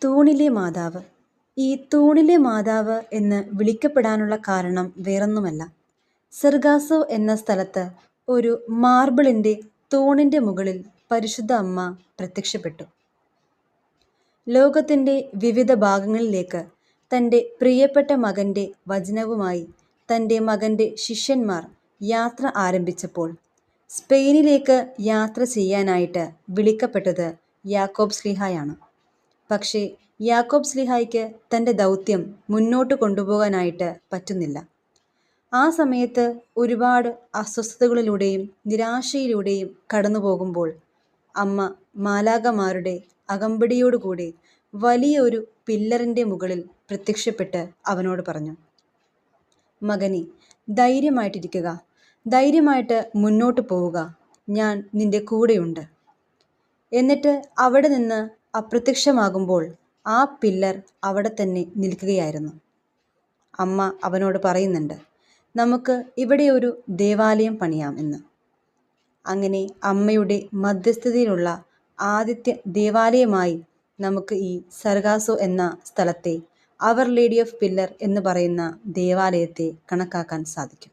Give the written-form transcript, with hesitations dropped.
തൂണിലെ മാതാവ്. ഈ തൂണിലെ മാതാവ് എന്ന് വിളിക്കപ്പെടാനുള്ള കാരണം വേറൊന്നുമല്ല. സർഗാസോ എന്ന സ്ഥലത്ത് ഒരു മാർബിളിൻ്റെ തൂണിൻ്റെ മുകളിൽ പരിശുദ്ധ അമ്മ പ്രത്യക്ഷപ്പെട്ടു. ലോകത്തിൻ്റെ വിവിധ ഭാഗങ്ങളിലേക്ക് തൻ്റെ പ്രിയപ്പെട്ട മകൻ്റെ വചനവുമായി തൻ്റെ മകൻ്റെ ശിഷ്യന്മാർ യാത്ര ആരംഭിച്ചപ്പോൾ സ്പെയിനിലേക്ക് യാത്ര ചെയ്യാനായിട്ട് വിളിക്കപ്പെട്ടത് യാക്കോബ് ശ്ലീഹായാണ്. പക്ഷേ യാക്കോബ് ശ്ലീഹായ്ക്ക് തൻ്റെ ദൗത്യം മുന്നോട്ട് കൊണ്ടുപോകാനായിട്ട് പറ്റുന്നില്ല. ആ സമയത്ത് ഒരുപാട് അസ്വസ്ഥതകളിലൂടെയും നിരാശയിലൂടെയും കടന്നു പോകുമ്പോൾ അമ്മ മാലാഖമാരുടെ അകമ്പടിയോടുകൂടി വലിയൊരു പില്ലറിൻ്റെ മുകളിൽ പ്രത്യക്ഷപ്പെട്ട് അവനോട് പറഞ്ഞു, മകനെ, ധൈര്യമായിട്ടിരിക്കുക, ധൈര്യമായിട്ട് മുന്നോട്ട് പോവുക, ഞാൻ നിൻ്റെ കൂടെയുണ്ട്. എന്നിട്ട് അവിടെ നിന്ന് അപ്രത്യക്ഷമാകുമ്പോൾ ആ പില്ലർ അവിടെ തന്നെ നിൽക്കുകയായിരുന്നു. അമ്മ അവനോട് പറയുന്നുണ്ട്, നമുക്ക് ഇവിടെ ഒരു ദേവാലയം പണിയാം എന്ന്. അങ്ങനെ അമ്മയുടെ മധ്യസ്ഥതയിലുള്ള ആദ്യത്തെ ദേവാലയമായി നമുക്ക് ഈ സർഗാസോ എന്ന സ്ഥലത്തെ അവർ ലേഡി ഓഫ് പില്ലർ എന്ന് പറയുന്ന ദേവാലയത്തെ കണക്കാക്കാൻ സാധിക്കും.